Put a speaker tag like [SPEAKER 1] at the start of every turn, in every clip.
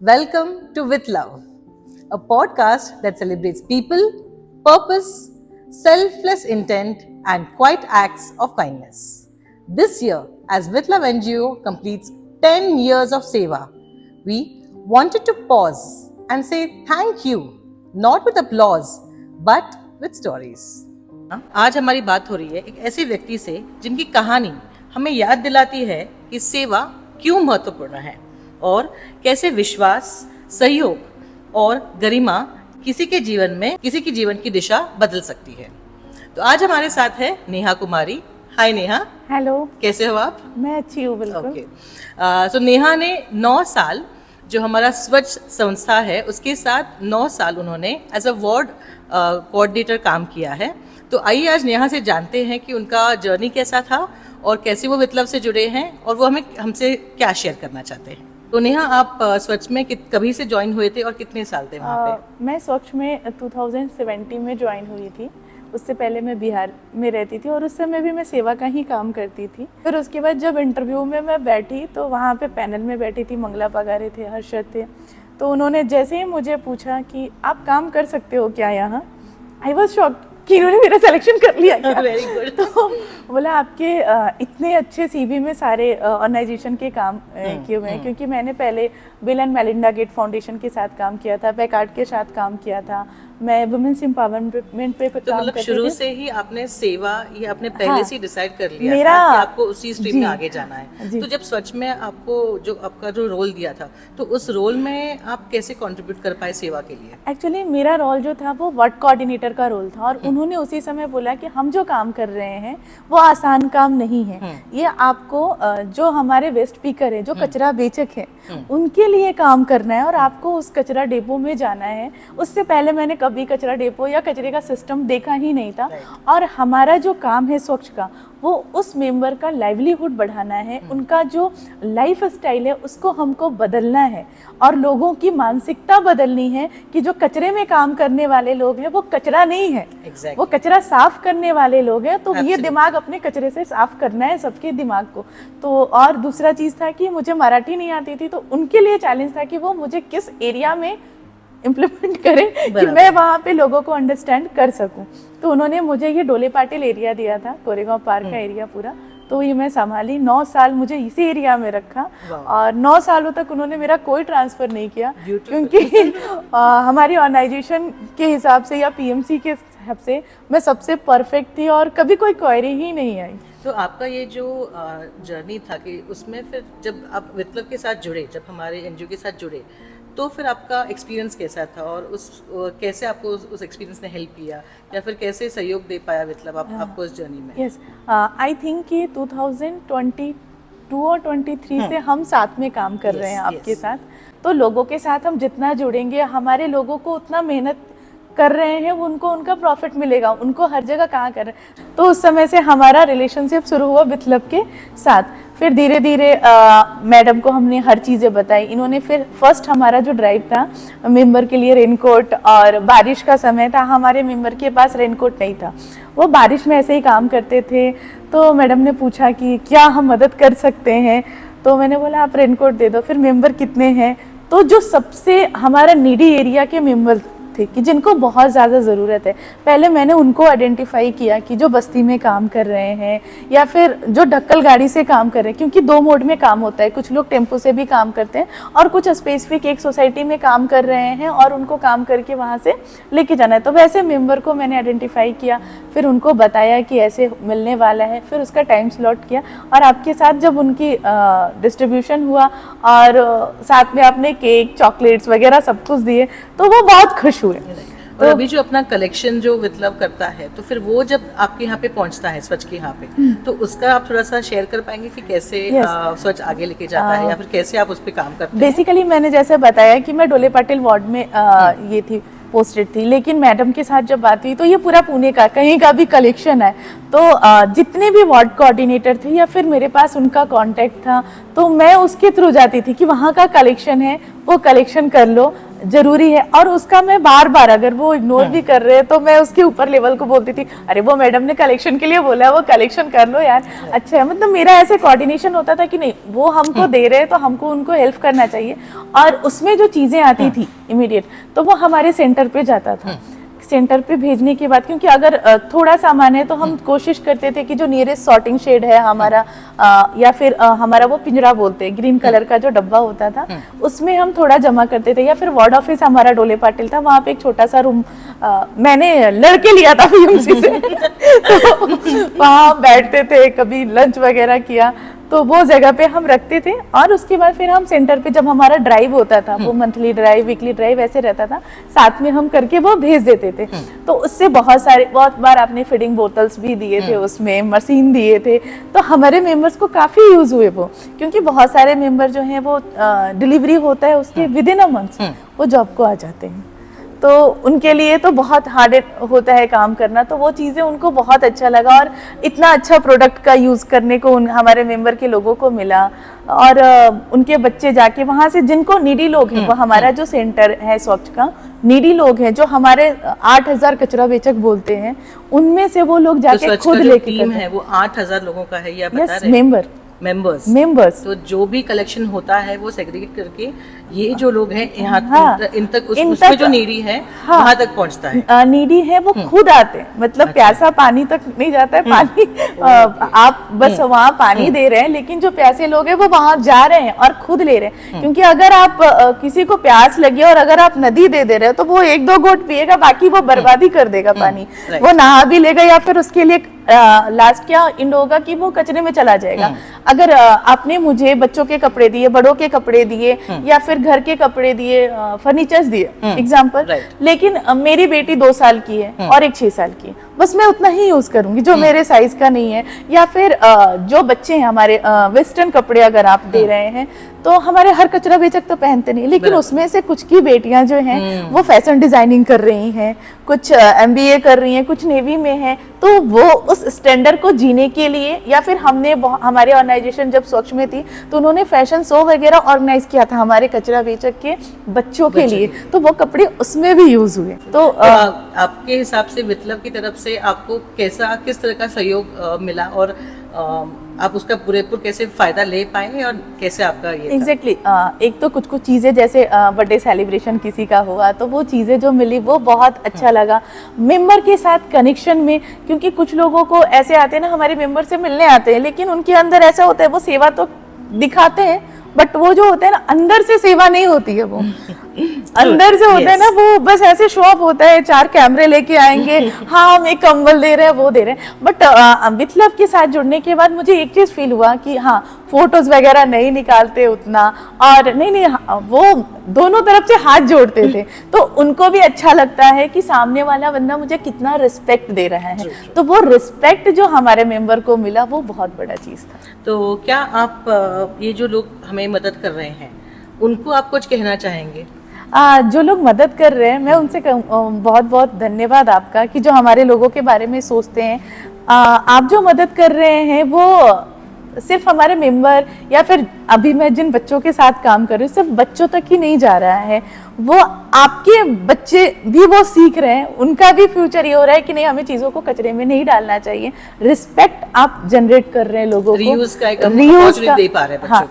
[SPEAKER 1] Welcome to With Love, a podcast that celebrates people, purpose, selfless intent, and quiet acts of kindness. This year, as With Love NGO completes 10 years of Seva, we wanted to pause and say thank you, not with applause, but with stories. आज हमारी बात हो रही है एक ऐसे व्यक्ति से जिनकी कहानी हमें याद दिलाती है कि सेवा क्यों महत्वपूर्ण है और कैसे विश्वास, सहयोग और गरिमा किसी के जीवन में किसी की जीवन की दिशा बदल सकती है। तो आज हमारे साथ है नेहा कुमारी। हाय नेहा।
[SPEAKER 2] हेलो।
[SPEAKER 1] कैसे हो आप?
[SPEAKER 2] मैं अच्छी हूँ, बिल्कुल।
[SPEAKER 1] ओके। सो नेहा ने 9 साल जो हमारा स्वच्छ संस्था है उसके साथ 9 साल उन्होंने एज अ वार्ड कोऑर्डिनेटर काम किया है। तो आइए आज नेहा से जानते हैं कि उनका जर्नी कैसा था और कैसे वो विद लव से जुड़े हैं और वो हमसे क्या शेयर करना चाहते हैं। तो नेहा, आप स्वच्छ में कभी से ज्वाइन हुए थे और कितने साल थे वहाँ पे?
[SPEAKER 2] मैं स्वच्छ में 2017 में ज्वाइन हुई थी। उससे पहले मैं बिहार में रहती थी और उस समय भी मैं सेवा का ही काम करती थी। फिर उसके बाद जब इंटरव्यू में मैं बैठी तो वहाँ पे पैनल में बैठी थी, मंगला पगारे थे, हर्षद थे। तो उन्होंने जैसे ही मुझे पूछा कि आप काम कर सकते हो क्या यहाँ, आई वॉज शॉक्ड कि उन्होंने मेरा सिलेक्शन कर लिया क्या।
[SPEAKER 1] Very good.
[SPEAKER 2] तो बोला आपके इतने अच्छे सीवी में सारे ऑर्गेनाइजेशन के काम किए हुए हैं, क्योंकि मैंने पहले Bill and Melinda Gates Foundation के साथ काम किया था, पैकार्ड के साथ काम किया था, मैं वुमेन्स एम्पावरमेंट पे
[SPEAKER 1] तो
[SPEAKER 2] काम
[SPEAKER 1] मतलब
[SPEAKER 2] करती
[SPEAKER 1] शुरू
[SPEAKER 2] थी।
[SPEAKER 1] से ही आपने सेवा ये आपने पहले से डिसाइड कर लिया
[SPEAKER 2] मेरा
[SPEAKER 1] था कि आपको उसी स्ट्रीम में
[SPEAKER 2] जी,
[SPEAKER 1] आगे जाना है।
[SPEAKER 2] जी।
[SPEAKER 1] तो जब स्वच्छ में आपका जो रोल दिया था तो उस रोल में आप कैसे कंट्रीब्यूट कर पाए सेवा के लिए?
[SPEAKER 2] एक्चुअली मेरा रोल जो था वो वार्ड कोऑर्डिनेटर का रोल था और उन्होंने उसी समय बोला कि हम जो काम कर रहे हैं वो आसान काम नहीं है। ये आपको जो हमारे वेस्ट पिकर है, जो कचरा बेचक है, उनके लिए काम करना है और आपको उस कचरा डिपो में जाना है। उससे पहले मैंने कभी कचरा डिपो या कचरे का सिस्टम देखा ही नहीं था। और हमारा जो काम है स्वच्छ का, वो उस मेंबर का लाइवलीहुड बढ़ाना है, उनका जो लाइफ स्टाइल है उसको हमको बदलना है और लोगों की मानसिकता बदलनी है कि जो कचरे में काम करने वाले लोग हैं वो कचरा नहीं है।
[SPEAKER 1] Exactly.
[SPEAKER 2] वो कचरा साफ करने वाले लोग हैं। तो ये
[SPEAKER 1] Absolutely.
[SPEAKER 2] दिमाग अपने कचरे से साफ करना है, सबके दिमाग को। तो और दूसरा चीज़ था कि मुझे मराठी नहीं आती थी, तो उनके लिए चैलेंज था कि वो मुझे किस एरिया में इम्प्लीमेंट करें कि मैं वहाँ पे लोगों को अंडरस्टैंड कर सकूं। तो उन्होंने मुझे ये डोले पाटिल एरिया दिया था, कोरेगांव पार्क का एरिया पूरा। तो ये मैं संभाली, 9 साल मुझे इसी एरिया में रखा और 9 सालों तक उन्होंने मेरा कोई ट्रांसफ़र नहीं किया, क्योंकि हमारी ऑर्गेनाइजेशन के हिसाब से या पीएमसी के हिसाब से मैं सबसे परफेक्ट थी और कभी कोई क्वेरी ही नहीं आई।
[SPEAKER 1] तो आपका ये जो जर्नी था कि उसमें फिर जब आप विद लव के साथ जुड़े, जब हमारे एनजीओ के साथ जुड़े, तो फिर आपका एक्सपीरियंस कैसा था और कैसे आपको उस एक्सपीरियंस ने हेल्प किया या फिर कैसे सहयोग दे पाया विद लव आपको इस जर्नी में?
[SPEAKER 2] यस, आई थिंक कि 2022 और 23 से हम साथ में काम कर रहे हैं आपके साथ। तो लोगों के साथ हम जितना जुड़ेंगे, हमारे लोगों को उतना मेहनत कर रहे हैं, उनको उनका प्रॉफिट मिलेगा, उनको हर जगह कहाँ कर रहे हैं। तो उस समय से हमारा रिलेशनशिप शुरू हुआ विद लव के साथ। फिर धीरे धीरे मैडम को हमने हर चीज़ें बताई। इन्होंने फिर फर्स्ट हमारा जो ड्राइव था मेंबर के लिए रेनकोट, और बारिश का समय था, हमारे मेंबर के पास रेनकोट नहीं था, वो बारिश में ऐसे ही काम करते थे। तो मैडम ने पूछा कि क्या हम मदद कर सकते हैं, तो मैंने बोला आप रेनकोट दे दो। फिर मेंबर कितने हैं, तो जो सबसे हमारा नीडी एरिया के मेंबर थे कि जिनको बहुत ज़्यादा ज़रूरत है, पहले मैंने उनको आइडेंटिफाई किया कि जो बस्ती में काम कर रहे हैं या फिर जो ढक्कल गाड़ी से काम कर रहे हैं, क्योंकि 2 मोड में काम होता है, कुछ लोग टेम्पो से भी काम करते हैं और कुछ स्पेसिफिक एक सोसाइटी में काम कर रहे हैं और उनको काम करके वहाँ से लेके जाना है। तो वैसे मेंबर को मैंने आइडेंटिफाई किया, फिर उनको बताया कि ऐसे मिलने वाला है, फिर उसका टाइम स्लॉट किया और आपके साथ जब उनकी डिस्ट्रीब्यूशन हुआ और साथ में आपने केक, चॉकलेट्स वगैरह सब कुछ दिए, तो वो बहुत खुश हुए।
[SPEAKER 1] और अभी जो अपना कलेक्शन जो विद लव करता है, तो फिर वो जब आपके यहाँ पे पहुँचता है स्वच्छ के यहाँ पे, तो उसका आप थोड़ा सा शेयर कर पाएंगे कि कैसे स्वच्छ आगे लेके जाता है या फिर कैसे आप उस पर काम करते हैं?
[SPEAKER 2] बेसिकली मैंने जैसे बताया कि मैं डोले पाटिल वार्ड में ये थी पोस्टेड थी, लेकिन मैडम के साथ जब बात हुई तो ये पूरा पुणे का कहीं का भी कलेक्शन है। तो जितने भी वार्ड कोऑर्डिनेटर थे या फिर मेरे पास उनका कांटेक्ट था, तो मैं उसके थ्रू जाती थी कि वहाँ का कलेक्शन है, वो कलेक्शन कर लो। जरूरी है। और उसका मैं बार बार, अगर वो इग्नोर भी कर रहे हैं तो मैं उसके ऊपर लेवल को बोलती थी, अरे वो मैडम ने कलेक्शन के लिए बोला है, वो कलेक्शन कर लो यार। अच्छा है, मतलब मेरा ऐसे कोऑर्डिनेशन होता था कि नहीं, वो हमको दे रहे हैं तो हमको उनको हेल्प करना चाहिए। और उसमें जो चीजें आती थी इमीडिएट, तो वो हमारे सेंटर पे जाता था। सेंटर पे भेजने के बाद, क्योंकि अगर थोड़ा सामान है तो हम कोशिश करते थे कि जो नियरेस्ट सॉर्टिंग शेड है हमारा, या फिर हमारा वो पिंजरा बोलते हैं, ग्रीन कलर का जो डब्बा होता था, उसमें हम थोड़ा जमा करते थे। या फिर वार्ड ऑफिस हमारा डोले पाटिल था, वहाँ पे एक छोटा सा रूम मैंने लड़के लिया था बीएमसी से तो वहाँ बैठते थे, कभी लंच वगैरह किया तो वो जगह पे हम रखते थे। और उसके बाद फिर हम सेंटर पे, जब हमारा ड्राइव होता था, वो मंथली ड्राइव, वीकली ड्राइव ऐसे रहता था, साथ में हम करके वो भेज देते थे। तो उससे बहुत बार आपने फीडिंग बोतल्स भी दिए थे, उसमें मशीन दिए थे, तो हमारे मेंबर्स को काफी यूज हुए वो। क्योंकि बहुत सारे मेंबर जो हैं वो डिलीवरी होता है उसके विद इन अ मंथ वो जॉब को आ जाते हैं, तो उनके लिए तो बहुत हार्ड होता है काम करना। तो वो चीज़ें उनको बहुत अच्छा लगा, और इतना अच्छा प्रोडक्ट का यूज़ करने को हमारे मेंबर के लोगों को मिला। और उनके बच्चे जाके वहाँ से, जिनको नीडी लोग हैं, वो हमारा जो सेंटर है स्वच्छ का, नीडी लोग हैं जो हमारे 8000 कचरा बेचक बोलते हैं, उनमें से वो लोग जाके खुद लेके
[SPEAKER 1] टीम है वो 8000 लोगों का है, या बता रहे
[SPEAKER 2] मेंबर्स।
[SPEAKER 1] तो जो भी कलेक्शन होता है वो सेग्रीगेट करके ये जो लोग हैं यहाँ इन तक उसमें जो नीडी है वहां तक पहुंचता है।
[SPEAKER 2] नीडी है वो खुद आते हैं, मतलब प्यासा पानी तक नहीं जाता है, पानी आप बस वहाँ पानी दे रहे हैं, लेकिन जो प्यासे लोग हैं वो वहां जा रहे हैं और खुद ले रहे हैं। क्योंकि अगर आप किसी को प्यास लगी और अगर आप नदी दे दे रहे हो तो वो 1-2 घोट पिएगा, बाकी वो बर्बादी कर देगा पानी, वो नहा भी लेगा या फिर उसके लिए लास्ट क्या एंड होगा कि वो कचरे में चला जाएगा। अगर आपने मुझे बच्चों के कपड़े दिए, बड़ों के कपड़े दिए, या फिर घर के कपड़े दिए, फर्नीचर्स दिए एग्जाम्पल, लेकिन मेरी बेटी 2 साल की है और एक 6 साल की है, बस मैं उतना ही यूज करूंगी जो मेरे साइज का नहीं है। या फिर जो बच्चे हैं हमारे, वेस्टर्न कपड़े अगर आप दे रहे हैं, तो हमारे हर कचरा बेचक तो पहनते नहीं, लेकिन उसमें से कुछ की बेटियां जो हैं वो फैशन डिजाइनिंग कर रही हैं, कुछ एमबीए कर रही हैं, कुछ नेवी में हैं, तो वो उस स्टैंडर्ड को जीने के लिए, या फिर हमने हमारे ऑर्गेनाइजेशन जब स्वच्छ में थी तो उन्होंने फैशन शो वगैरह ऑर्गेनाइज किया था हमारे कचरा बेचक के बच्चों के लिए, तो वो कपड़े उसमें भी यूज हुए। तो
[SPEAKER 1] आपके हिसाब से विप्लव की तरफ से आपको किस तरह का सहयोग मिला, और आप उसका पूरेपूर कैसे फायदा ले पाए, और कैसे आपका ये
[SPEAKER 2] एग्जैक्टली एक तो कुछ चीज़ें, जैसे बर्थडे सेलिब्रेशन किसी का हुआ तो वो चीज़ें जो मिली वो बहुत अच्छा लगा मेंबर के साथ कनेक्शन में। क्योंकि कुछ लोगों को ऐसे आते हैं ना, हमारे मेंबर से मिलने आते हैं, लेकिन उनके अंदर ऐसा होता है, वो सेवा तो दिखाते हैं बट वो जो होता है ना, अंदर से सेवा नहीं होती है, वो अंदर से होता है ना, वो बस ऐसे शो ऑफ होता है, 4 कैमरे लेके आएंगे, हाँ हम एक कंबल दे रहे हैं, वो दे रहे हैं। बट विप्लव के साथ जुड़ने के बाद मुझे एक चीज फील हुआ कि हाँ, फोटोज वगैरह नहीं निकालते उतना, और नहीं वो दोनों तरफ से हाथ जोड़ते थे, तो उनको भी अच्छा लगता है कि सामने वाला बंदा मुझे कितना रिस्पेक्ट दे रहा है। तो वो रिस्पेक्ट जो हमारे मेंबर को मिला वो बहुत बड़ा चीज था।
[SPEAKER 1] तो क्या आप ये जो लोग हमें मदद कर रहे हैं उनको आप कुछ कहना चाहेंगे?
[SPEAKER 2] जो लोग मदद कर रहे हैं, मैं उनसे बहुत बहुत धन्यवाद आपका कि जो हमारे लोगों के बारे में सोचते हैं। आप जो मदद कर रहे हैं वो सिर्फ हमारे मेंबर, या फिर अभी मैं जिन बच्चों के साथ काम कर रही हूँ, सिर्फ बच्चों तक ही नहीं जा रहा है, वो आपके बच्चे भी वो सीख रहे हैं, उनका भी फ्यूचर ये हो रहा है कि नहीं, हमें चीजों को कचरे में नहीं डालना चाहिए। रिस्पेक्ट आप जनरेट कर रहे हैं लोगों को,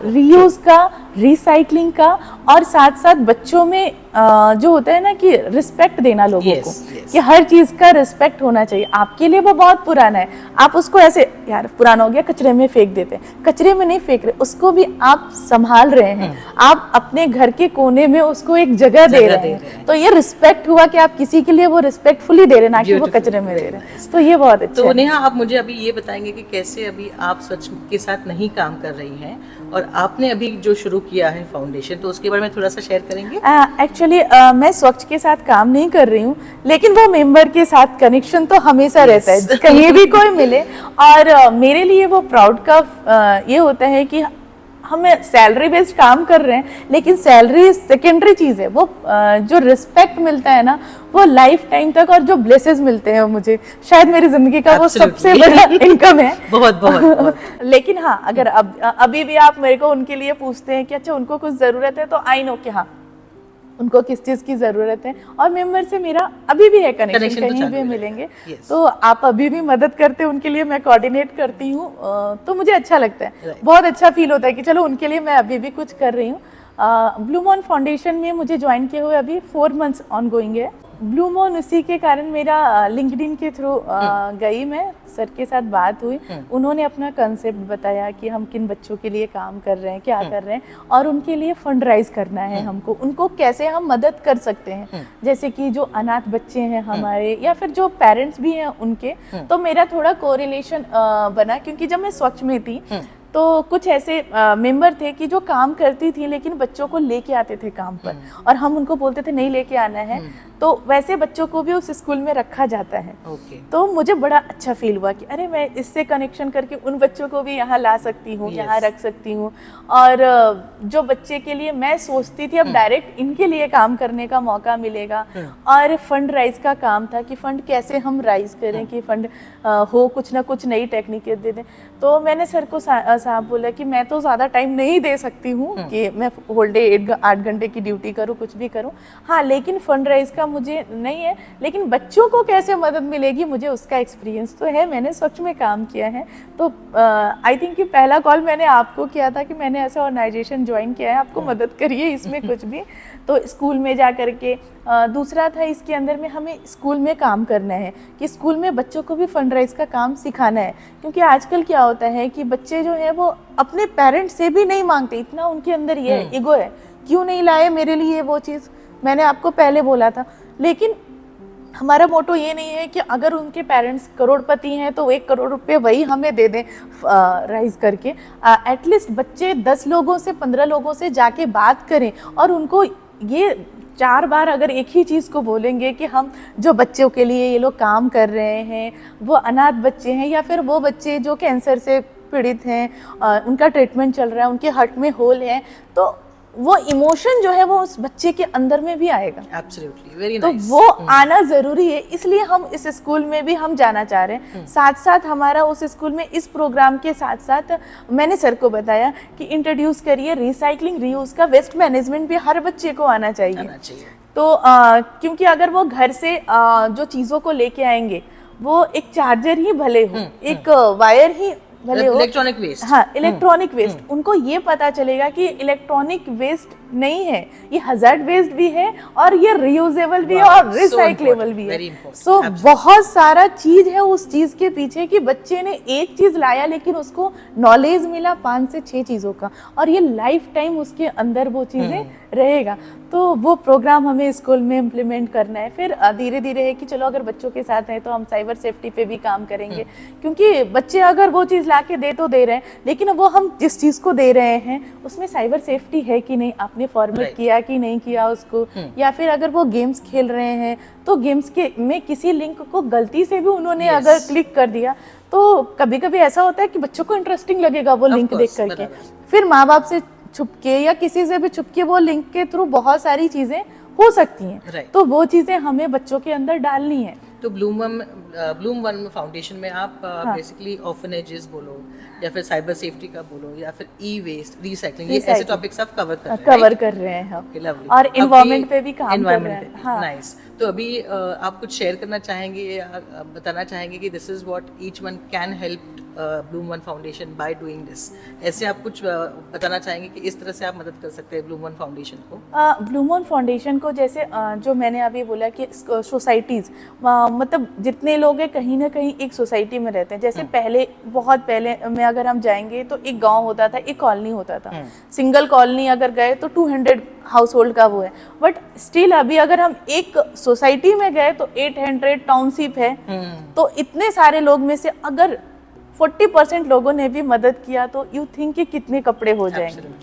[SPEAKER 2] रीयूज का, रिसाइकलिंग का, और साथ साथ बच्चों में जो होता है ना कि रिस्पेक्ट देना लोगों को, कि हर चीज का रिस्पेक्ट होना चाहिए। आपके लिए वो बहुत पुराना है, आप उसको ऐसे यार पुराना हो गया कचरे में फेंक देते हैं, कचरे में नहीं फेंक रहे, उसको भी आप संभाल रहे हैं, आप अपने घर के कोने में उसको एक जगह दे रहे हैं। तो ये रिस्पेक्ट हुआ कि आप किसी के लिए वो रिस्पेक्टफुली दे रहे हैं, ना कि वो कचरे में दे रहे हैं। तो ये बहुत अच्छा
[SPEAKER 1] है। तो नेहा, आप मुझे अभी ये बताएंगे कि कैसे अभी आप स्वच्छ के साथ नहीं काम कर रही हैं, और आपने अभी जो शुरू किया है फाउंडेशन, तो उसके बारे में थोड़ा सा शेयर करेंगे?
[SPEAKER 2] एक्चुअली मैं स्वच्छ के साथ काम नहीं कर रही हूँ, लेकिन वो मेंबर के साथ कनेक्शन तो हमेशा रहता है, कहीं भी कोई मिले। और मेरे लिए वो प्राउड का ये होता है कि हमें सैलरी बेस्ड काम कर रहे हैं, लेकिन सैलरी सेकेंडरी चीज है, वो जो रिस्पेक्ट मिलता है ना वो लाइफ टाइम तक, और जो ब्लेसेस मिलते हैं मुझे, शायद मेरी जिंदगी का वो सबसे बड़ा इनकम है।
[SPEAKER 1] बहुत।
[SPEAKER 2] लेकिन हाँ, अगर अभी भी आप मेरे को उनके लिए पूछते हैं कि अच्छा उनको कुछ जरूरत है, तो आई नो कि हाँ उनको किस चीज़ की ज़रूरत है। और मेंबर से मेरा अभी भी है कनेक्शन,
[SPEAKER 1] Connection तो
[SPEAKER 2] कहीं
[SPEAKER 1] चालू
[SPEAKER 2] भी
[SPEAKER 1] है।
[SPEAKER 2] मिलेंगे।
[SPEAKER 1] Yes.
[SPEAKER 2] तो आप अभी भी मदद करते हैं उनके लिए, मैं कोऑर्डिनेट करती हूँ, तो मुझे अच्छा लगता है।
[SPEAKER 1] Right.
[SPEAKER 2] बहुत अच्छा फील होता है कि चलो उनके लिए मैं अभी भी कुछ कर रही हूँ। ब्लू मून फाउंडेशन में मुझे ज्वाइन किए हुए अभी 4 मंथ्स ऑन गोइंग है। ब्लू मून उसी के कारण मेरा लिंक्डइन के थ्रू गई, मैं सर के साथ बात हुई, उन्होंने अपना कंसेप्ट बताया कि हम किन बच्चों के लिए काम कर रहे हैं, क्या कर रहे हैं, और उनके लिए फंड राइज करना है हमको, उनको कैसे हम मदद कर सकते हैं। जैसे कि जो अनाथ बच्चे हैं हमारे, या फिर जो पेरेंट्स भी हैं उनके, तो मेरा थोड़ा कोरिलेशन बना, क्योंकि जब मैं स्वच्छ में थी तो कुछ ऐसे मेंबर थे कि जो काम करती थी लेकिन बच्चों को लेके आते थे काम पर, और हम उनको बोलते थे नहीं लेके आना है, तो वैसे बच्चों को भी उस स्कूल में रखा जाता है। तो मुझे बड़ा अच्छा फील हुआ कि अरे मैं इससे कनेक्शन करके उन बच्चों को भी यहाँ ला सकती हूँ, यहाँ रख सकती हूँ। और जो बच्चे के लिए मैं सोचती थी अब डायरेक्ट इनके लिए काम करने का मौका मिलेगा। और फंड राइज का काम था कि फंड कैसे हम राइज करें कि फंड हो, कुछ ना कुछ नई टेक्निकें दे दें। तो मैंने सर को साहब बोला कि मैं तो ज़्यादा टाइम नहीं दे सकती हूँ कि मैं होल डे 8 घंटे की ड्यूटी करूँ, कुछ भी करूँ, हाँ, लेकिन फंड राइज का मुझे नहीं है, लेकिन बच्चों को कैसे मदद मिलेगी मुझे उसका एक्सपीरियंस तो है, मैंने स्वच्छ में काम किया है। तो आई थिंक कि पहला कॉल मैंने आपको किया था कि मैंने ऐसा ऑर्गेनाइजेशन ज्वाइन किया है, आपको मदद करिए इसमें कुछ भी। तो स्कूल में जा करके दूसरा था इसके अंदर में हमें स्कूल में काम करना है कि स्कूल में बच्चों को भी फंड राइज का काम सिखाना है, क्योंकि आजकल क्या होता है कि बच्चे जो है वो अपने पेरेंट्स से भी नहीं मांगते, इतना उनके अंदर ये ईगो है, क्यों नहीं लाए मेरे लिए वो चीज़, मैंने आपको पहले बोला था। लेकिन हमारा मोटो ये नहीं है कि अगर उनके पेरेंट्स करोड़पति हैं तो 1 करोड़ रुपए वही हमें दे दें राइज करके। एटलीस्ट बच्चे 10 लोगों से 15 लोगों से जाके बात करें, और उनको ये 4 बार अगर एक ही चीज़ को बोलेंगे कि हम जो बच्चों के लिए ये लोग काम कर रहे हैं, वो अनाथ बच्चे हैं या फिर वो बच्चे जो कैंसर से पीड़ित हैं, उनका ट्रीटमेंट चल रहा है, उनके हार्ट में होल है, तो वो इमोशन जो है वो उस बच्चे के अंदर में भी आएगा।
[SPEAKER 1] एब्सोल्युटली, वेरी
[SPEAKER 2] तो
[SPEAKER 1] नाइस।
[SPEAKER 2] वो आना जरूरी है, इसलिए हम इस स्कूल में भी हम जाना चाह रहे हैं। साथ साथ हमारा उस स्कूल में इस प्रोग्राम के साथ साथ मैंने सर को बताया कि इंट्रोड्यूस करिए रिसाइकलिंग रीयूज का, वेस्ट मैनेजमेंट भी हर बच्चे को आना चाहिए। तो क्योंकि अगर वो घर से जो चीज़ों को लेके आएंगे, वो एक चार्जर ही भले हो, एक वायर ही भले हो,
[SPEAKER 1] इलेक्ट्रॉनिक वेस्ट,
[SPEAKER 2] हाँ, इलेक्ट्रॉनिक वेस्ट, उनको ये पता चलेगा कि इलेक्ट्रॉनिक वेस्ट नहीं है, ये हजार्ड वेस्ट भी है और ये रियूजेबल भी है और रिसाइक्लेबल भी है। सो बहुत सारा चीज है उस चीज के पीछे कि बच्चे ने एक चीज लाया लेकिन उसको नॉलेज मिला 5 से 6 चीजों का, और ये लाइफ टाइम उसके अंदर वो चीजें रहेगा। तो वो प्रोग्राम हमें स्कूल में इम्प्लीमेंट करना है। फिर धीरे धीरे है कि चलो अगर बच्चों के साथ हैं तो हम साइबर सेफ्टी पे भी काम करेंगे, क्योंकि बच्चे अगर वो चीज़ ला के दे तो दे रहे हैं, लेकिन वो हम जिस चीज़ को दे रहे हैं उसमें साइबर सेफ्टी है कि नहीं, आपने फॉर्मेट किया कि नहीं किया उसको, या फिर अगर वो गेम्स खेल रहे हैं तो गेम्स के में किसी लिंक को गलती से भी उन्होंने अगर क्लिक कर दिया, तो कभी कभी ऐसा होता है कि बच्चों को इंटरेस्टिंग लगेगा वो लिंक देख करके, फिर माँ बाप से छुपके या किसी से भी छुपके वो लिंक के थ्रू बहुत सारी चीजें हो सकती हैं। तो वो चीजें हमें बच्चों के अंदर डालनी है।
[SPEAKER 1] तो ब्लूम वन फाउंडेशन में आप बेसिकली ऑर्फनेजेस बोलो या फिर साइबर सेफ्टी का बोलो या फिर ई वेस्ट रिसाइकलिंग, ये ऐसे टॉपिक्स आप कवर
[SPEAKER 2] कर रहे हैं हम, और एनवायरनमेंट पे भी काम कर रहे हैं। हाँ।
[SPEAKER 1] नाइस। तो अभी आप कुछ शेयर करना चाहेंगे या बताना चाहेंगे कि this is what each one can help Bloom one foundation by doing this, ऐसे आप कुछ बताना चाहेंगे कि इस तरह से आप मदद कर सकते हैं ब्लूम वन फाउंडेशन को?
[SPEAKER 2] ब्लूम वन फाउंडेशन को जैसे जो मैंने अभी बोला कि सोसाइटीज़, मतलब जितने लोग हैं कहीं ना कहीं एक सोसाइटी में रहते हैं। जैसे पहले, बहुत पहले में अगर हम जाएंगे तो एक गांव होता था, एक कॉलोनी होता था, सिंगल कॉलोनी अगर गए तो 200 हाउस होल्ड का वो है, बट स्टिल अभी अगर हम एक सोसाइटी में गए तो 800 टाउनशिप है। तो इतने सारे लोग में से अगर 40% लोगों ने भी मदद किया तो यू थिंक कि कितने कपड़े हो जाएंगे।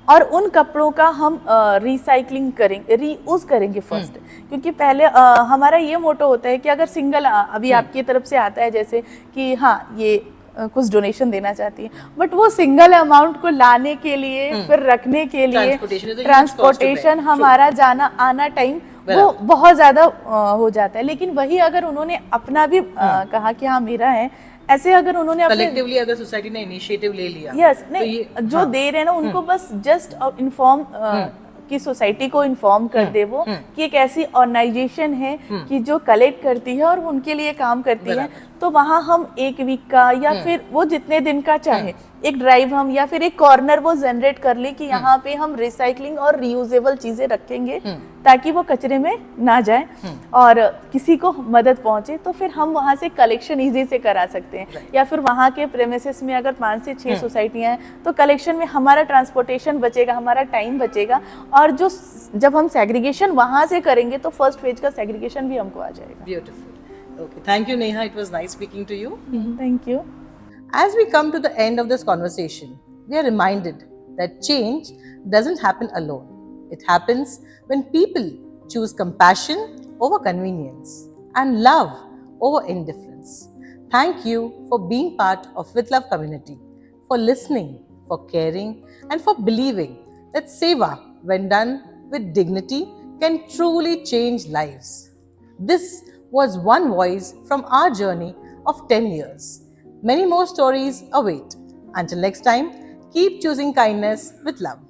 [SPEAKER 2] और उन कपड़ों का हम रिसाइकलिंग करेंगे, रीयूज करेंगे फर्स्ट, क्योंकि पहले हमारा ये मोटो होता है कि अगर सिंगल अभी आपकी तरफ से आता है जैसे कि हाँ ये कुछ डोनेशन देना चाहती है, बट वो सिंगल अमाउंट को लाने के लिए फिर रखने के लिए ट्रांसपोर्टेशन हमारा जाना आना टाइम वो बहुत ज़्यादा हो जाता है। लेकिन वही अगर उन्होंने अपना भी कहा कि हाँ मेरा है, ऐसे अगर उन्होंने
[SPEAKER 1] कलेक्टिवली अगर सोसाइटी ने इनिशिएटिव ले लिया,
[SPEAKER 2] यस, नहीं जो दे रहे हैं ना उनको बस जस्ट इन्फॉर्म कि सोसाइटी को इन्फॉर्म कर दे वो कि एक ऐसी ऑर्गेनाइजेशन है कि जो कलेक्ट करती है और वो उनके लिए काम करती है। तो वहाँ हम एक वीक का या फिर वो जितने दिन का चाहे एक ड्राइव हम या फिर एक कॉर्नर वो जनरेट कर ले कि यहाँ पे हम रिसाइकलिंग और रीयूजेबल चीजें रखेंगे ताकि वो कचरे में ना जाए और किसी को मदद पहुंचे। तो फिर हम वहाँ से कलेक्शन इजी से करा सकते हैं या फिर वहाँ के प्रेमिसेस में अगर 5 से 6 सोसाइटियाँ हैं तो कलेक्शन में हमारा ट्रांसपोर्टेशन बचेगा, हमारा टाइम बचेगा और जो जब हम सेग्रीगेशन वहाँ से करेंगे तो फर्स्ट फेज का सेग्रीगेशन भी हमको आ जाएगा।
[SPEAKER 1] Beautiful. Okay, thank you, Neha. It was nice speaking to you.
[SPEAKER 2] Thank you.
[SPEAKER 1] As we come to the end of this conversation, we are reminded that change doesn't happen alone. It happens when people choose compassion over convenience and love over indifference. Thank you for being part of With Love community, for listening, for caring, and for believing that Seva, when done with dignity, can truly change lives. This was one voice from our journey of 10 years. Many more stories await. Until next time, keep choosing kindness with love.